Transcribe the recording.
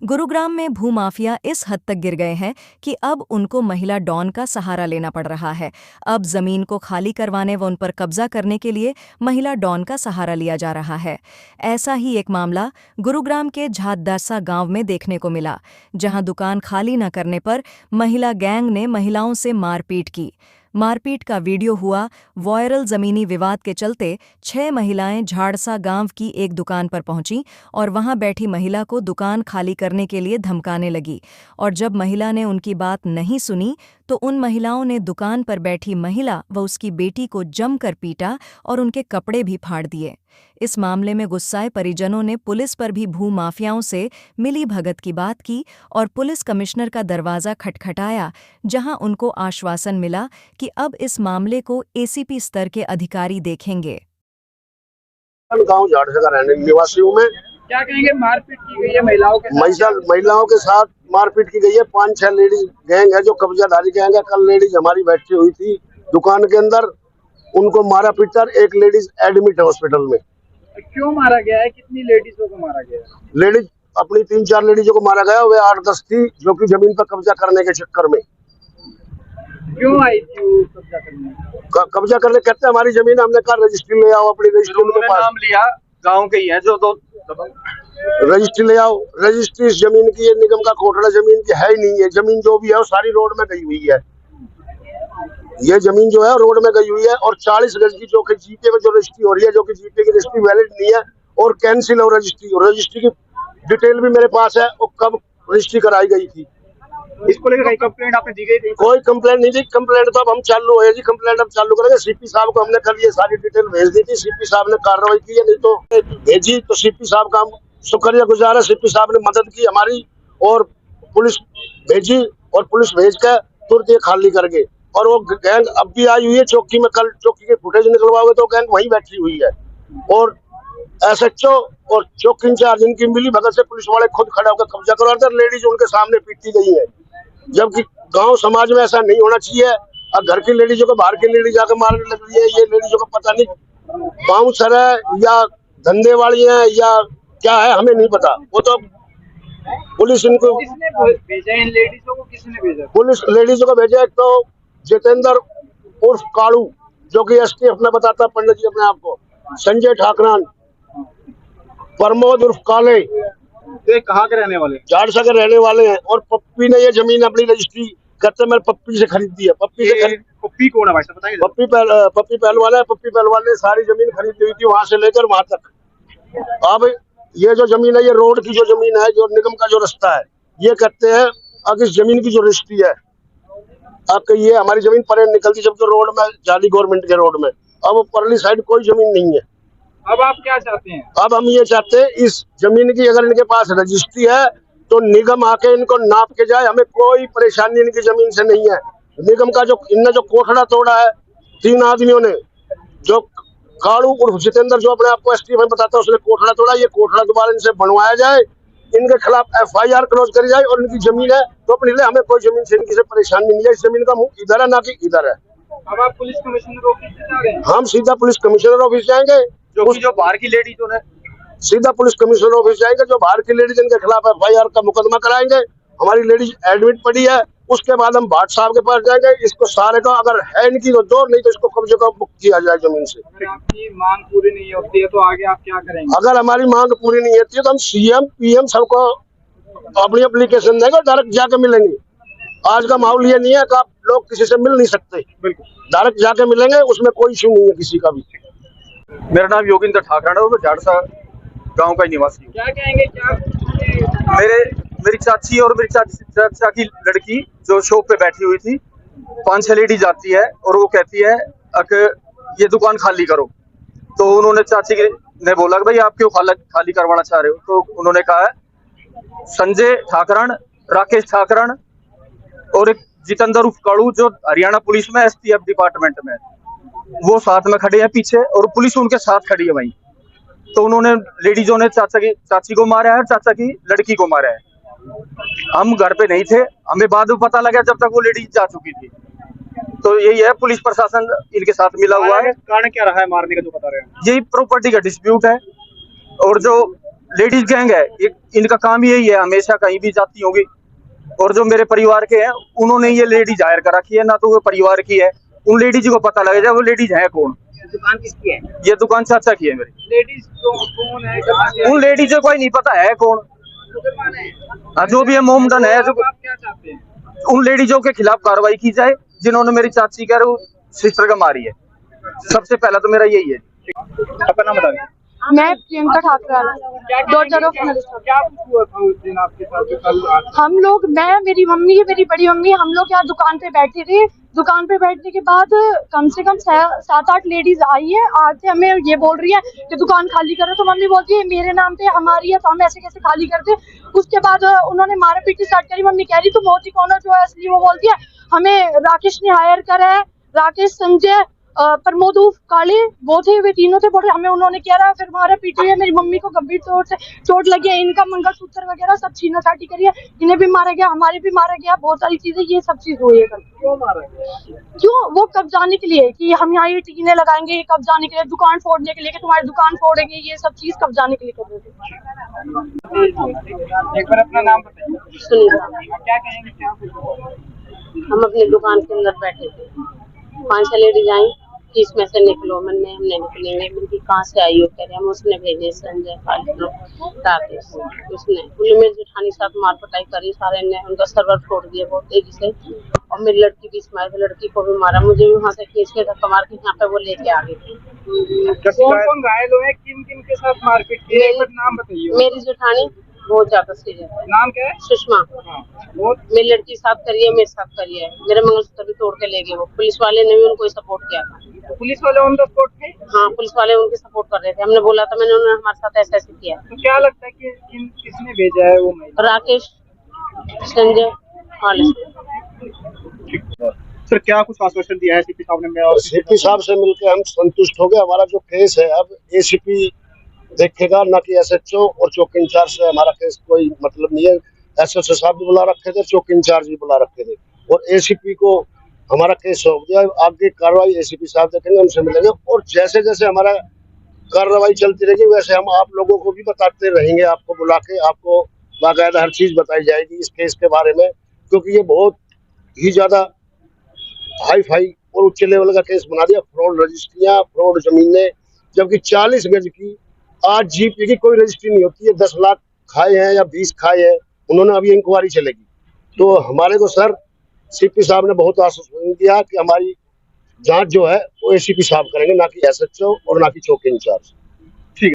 गुरुग्राम में भूमाफिया इस हद तक गिर गए हैं कि अब उनको महिला डॉन का सहारा लेना पड़ रहा है। अब जमीन को खाली करवाने व उन पर कब्जा करने के लिए महिला डॉन का सहारा लिया जा रहा है। ऐसा ही एक मामला गुरुग्राम के झाददासा गांव में देखने को मिला, जहां दुकान खाली न करने पर महिला गैंग ने महिलाओं से मारपीट की। मारपीट का वीडियो हुआ वायरल। जमीनी विवाद के चलते 6 महिलाएं झाड़सा गांव की एक दुकान पर पहुंचीं और वहां बैठी महिला को दुकान खाली करने के लिए धमकाने लगी, और जब महिला ने उनकी बात नहीं सुनी तो उन महिलाओं ने दुकान पर बैठी महिला व उसकी बेटी को जमकर पीटा और उनके कपड़े भी फाड़ दिए। इस मामले में गुस्साए परिजनों ने पुलिस पर भी भूमाफियाओं से मिली भगत की बात की और पुलिस कमिश्नर का दरवाजा खटखटाया, जहां उनको आश्वासन मिला कि अब इस मामले को एसीपी स्तर के अधिकारी देखेंगे। गांव झाड़सा का रहने निवासी हूँ मैं। क्या कहेंगे, मारपीट की गई है महिलाओं के साथ मारपीट की गई है। 5-6 लेडीज गैंग है जो कब्जाधारी गैंग है। कल लेडीज हमारी बैठी हुई थी दुकान के अंदर, उनको मारा पीटा। एक लेडीज एडमिट है हॉस्पिटल में। क्यों मारा गया है? कितनी लेडीजों को मारा गया है? लेडीज अपनी 3-4 लेडीजों को मारा गया। वे 8-10 थी जो कि जमीन पर कब्जा करने के चक्कर में। क्यों आई थी वो कब्जा करने? कब्जा करने कहते हमारी जमीन, हमने कहा रजिस्ट्री ले आओ, अपनी रजिस्ट्री उनके पास। नाम लिया गांव के ही है जो, तो रजिस्ट्री ले आओ। रजिस्ट्री इस जमीन की, ये निगम का कोटड़ा जमीन की है ही नहीं है। जमीन जो भी है वो सारी रोड में गई हुई है। ये जमीन जो है रोड में गई हुई है और 40 गज की जो कि जीपे में जो रजिस्ट्री हो रही है, जो कि जीपे की रजिस्ट्री वैलिड नहीं है और कैंसिल हो रजिस्ट्री। और रजिस्ट्री की डिटेल भी मेरे पास है और कब रजिस्ट्री कराई गई थी। इसको लेकर कहीं कंप्लेंट आपने दी गई थी? कोई कंप्लेंट नहीं दी। कंप्लेंट तो अब हम चालू है जी, कंप्लेंट अब चालू करेंगे। सीपी साहब को हमने कल ये सारी डिटेल भेज दी थी, सीपी साहब ने कार्रवाई की है। नहीं तो भेजी तो सीपी साहब का हम शुक्रिया गुजार है। सीपी साहब ने मदद की हमारी और पुलिस भेजी और पुलिस भेज कर तुरंत ये खाली कर गए। और वो गैंग अब भी आई हुई है चौकी में। कल चौकी के फुटेज निकलवाओगे तो गैंग वहीं बैठी हुई है। और SHO और चौकी इंचार्ज इनकी मिली भगत से पुलिस वाले खुद खड़े होकर कब्जा करवा रहे थे। लेडीज उनके सामने पीटी गई है, जबकि गांव समाज में ऐसा नहीं होना चाहिए। अब घर की लेडीजों को बाहर की लेडीज जाकर मारने लग रही है। ये लेडीजों को पता नहीं बाउंसर है या धंधे वाली है या क्या है, हमें नहीं पता। वो तो पुलिस इनको भेजा, इन लेडीजों को किसने भेजा? पुलिस लेडीजों को भेजा। एक तो जितेंद्र उर्फ कालू जो कि STF में बताता पंडित जी अपने आप को, संजय ठाकरान, प्रमोद उर्फ काले, ये कहाँ के रहने वाले? झाड़सा के रहने वाले हैं। और पप्पी ने ये जमीन अपनी रजिस्ट्री करते मैंने पप्पी से खरीदी है। पप्पी कौन है भाई साहब, बताइए? पप्पी पहलवान है। पप्पी पहलवान ने सारी जमीन खरीदी हुई थी वहां से लेकर वहां तक। अब ये जो जमीन है, ये रोड की जो जमीन है, जो निगम का जो रास्ता है, ये कहते हैं अब इस जमीन की जो रजिस्ट्री है, अब ये हमारी जमीन पर निकलती जब तो रोड में जाली गवर्नमेंट के रोड में। अब परली साइड कोई जमीन नहीं है। अब आप क्या चाहते हैं? अब हम ये चाहते हैं इस जमीन की अगर इनके पास रजिस्ट्री है तो निगम आके इनको नाप के जाए। हमें कोई परेशानी इनकी जमीन से नहीं है। निगम का जो इनने जो कोठड़ा तोड़ा है 3 आदमियों ने, जो कालू उर्फ जितेंद्र जो अपने आप को STF में बताता है, उसने कोठड़ा तोड़ा। ये कोठड़ा दोबारा इनसे बनवाया जाए, इनके खिलाफ FIR क्लोज करी जाए और इनकी जमीन है तो अपनी ले। हमें कोई जमीन से इनकी से परेशानी नहीं है। इस जमीन का मुंह इधर है ना कि इधर है। अब आप पुलिस कमिश्नर ऑफिस जा रहे हैं? हम सीधा पुलिस कमिश्नर ऑफिस जाएंगे। जो बाहर की लेडीजों ने सीधा पुलिस कमिश्नर ऑफिस जाएंगे। जो बाहर की लेडीज इनके खिलाफ FIR का मुकदमा कराएंगे। हमारी लेडीज एडमिट पड़ी है, उसके बाद हम भाट साहब के पास जाएंगे। इसको सारे का अगर है इनकी तो दो, नहीं तो इसको कब्जे का मुक्त किया जाए जमीन से। अगर आपकी मांग पूरी नहीं होती है तो आगे आप क्या करेंगे? अगर हमारी मांग पूरी नहीं होती है तो हम CM PM सबको अपनी एप्लीकेशन देंगे, डायरेक्ट जाके मिलेंगे। आज का माहौल ये नहीं है कि आप लोग किसी से मिल नहीं सकते, डायरेक्ट जाके मिलेंगे, उसमें कोई इश्यू नहीं है किसी का भी। मेरा नाम योगिंद्र ठाकरान है और मैं झाड़सा गांव का ही निवासी हूँ। क्या कहेंगे? क्या मेरी चाची और मेरी चाचा की लड़की जो शॉप पे बैठी हुई थी, 5-6 लेडीज आती है और वो कहती है कि ये दुकान खाली करो। तो उन्होंने चाची ने बोला कि भाई आप क्यों खाली करवाना चाह रहे हो? तो उन्होंने कहा संजय ठाकरान, राकेश ठाकरान और एक जितेंद्र उर्फ कालू जो हरियाणा पुलिस में STF डिपार्टमेंट में, वो साथ में खड़े हैं पीछे और पुलिस उनके साथ खड़ी है वहीं। तो उन्होंने लेडीजों ने चाची को मारा है, चाचा की लड़की को मारा है। हम घर पे नहीं थे, हमें बाद में पता लगा जब तक वो लेडीज जा चुकी थी। तो यही है, पुलिस प्रशासन इनके साथ मिला हुआ है। कारण क्या रहा है मारने का जो बता रहे हैं? यही प्रॉपर्टी का डिस्प्यूट है और जो लेडीज गैंग है, इनका काम यही है, हमेशा कहीं भी जाती होगी। और जो मेरे परिवार के हैं उन्होंने ये लेडीज हायर कर रखी है, ना तो वो परिवार की है। उन लेडीज को पता लगेगा वो लेडीज है कौन। दुकान किसकी है? ये दुकान चाचा की है मेरी। लेडीज कौन है? उन लेडीज को ही नहीं पता है कौन। मुसलमान है। हाँ, जो भी है मोमडन है। जो आप क्या चाहते हैं? उन लेडीजों के खिलाफ कार्रवाई की जाए जिन्होंने मेरी चाची का सिस्टर का मारी है। सबसे पहला तो मेरा यही है। अपना नाम बताइए। मैं प्रियंका ठाकुर, डॉटर ऑफ क्या कुछ हुआ था उस दिन आपके साथ जो कल आज? हम लोग, मैं, मेरी मम्मी, मेरी बड़ी मम्मी, हम लोग यहाँ दुकान पे बैठे थे। दुकान पे बैठने के बाद कम से कम 7-8 लेडीज आई है, आते हमें ये बोल रही है कि दुकान खाली करो। तो मम्मी बोलती है मेरे नाम पे हमारी है, तो हम ऐसे कैसे खाली करते। उसके बाद उन्होंने मारा पीटी स्टार्ट करी। मम्मी कह रही तुम मोती कौन हो जो है असली। वो बोलती है हमें राकेश ने हायर करा है, राकेश, संजय, प्रमोद काले, वो थे, वे तीनों थे। बोले हमें उन्होंने किया रहा। फिर मारा पीटी है, मेरी मम्मी को गंभीर तौर से चोट लगी है, इनका मंगलसूत्र वगैरह सब छीना छाटी करी है, इन्हें भी मारा गया, हमारे भी मारा गया, बहुत सारी चीजें, ये सब चीज हुई है। क्यों मारा गया? क्यों? वो कब जाने के लिए कि हम यहाँ ये टीने लगाएंगे, ये कब जाने के लिए, दुकान फोड़ने के लिए कि तुम्हारी दुकान फोड़ेंगे, ये सब चीज कब जाने के लिए कर रहे थे। एक बार अपना नाम बताइए। सुनीता, क्या कहेंगे? क्या कुछ हम अपनी दुकान के अंदर बैठे थे, 5-6 लेडीज आई कि इसमें से निकलो। मन में हम नहीं निकलेंगे। मैंने कहाँ से आई हो? कह रहे हम उसने भेजे, संजय, राकेश। उसने उन्हें मेरी जेठानी साथ मार पटाई करी, सारे ने उनका सर्वर फोड़ दिया बहुत तेजी से। और मेरी लड़की भी इसमें, लड़की को भी मारा, मुझे भी वहाँ से खींच के धक्का मार के यहाँ पे वो लेके आ गई थी। कौन कौन घायल हुए? किन किन के साथ मारपीट की? एक बार नाम बताइए। मेरी जेठानी बहुत ज्यादा सीरियस है, नाम क्या है? सुषमा। वो मेरी लड़की साफ करी है, मेरे साफ करी है, मेरा मंगलसूत्र भी तोड़ के ले गए। वो पुलिस वाले ने भी उनको सपोर्ट किया था। पुलिस वाले ऑन द स्पॉट थे? हाँ, पुलिस वाले उनके सपोर्ट कर रहे थे। हमने बोला था, मैंने उन्होंने हमारे साथ ऐसे ऐसे किया। तो क्या लगता है कि किसने भेजा है वो महिला? राकेश, संजय, सर क्या कुछ आश्वासन दिया है सीपी साहब ने? और सीपी साहब से मिलकर हम संतुष्ट हो गए। हमारा जो केस है अब एसीपी देखेगा, ना कि एसएचओ और चौकी इंचार्ज से हमारा केस कोई मतलब नहीं है। एसएचओ साहब भी बुला रखे थे, चौकी इंचार्ज भी बुला रखे थे, और एसीपी को हमारा केस सौंप दिया। आगे कार्रवाई एसीपी साहब देखेंगे, उनसे मिलेंगे, और जैसे जैसे हमारा कार्रवाई चलती रहेगी वैसे हम आप लोगों को भी बताते रहेंगे। आपको बुला के आपको बाकायदा हर चीज बताई जाएगी इस केस के बारे में, क्योंकि ये बहुत ही ज्यादा हाई फाई और उच्च लेवल का केस बना दिया। फ्रॉड रजिस्ट्रियां, फ्रॉड जमीनें, जबकि 40 गज की आज जीपी की कोई रजिस्ट्री नहीं होती है। 10 लाख खाए हैं या 20 खाए हैं उन्होंने, अभी इंक्वायरी चलेगी। तो हमारे को सर सीपी साहब ने बहुत आश्वासन दिया कि हमारी जांच जो है वो एसीपी साहब करेंगे, ना कि एसएचओ और ना कि चौकी इंचार्ज।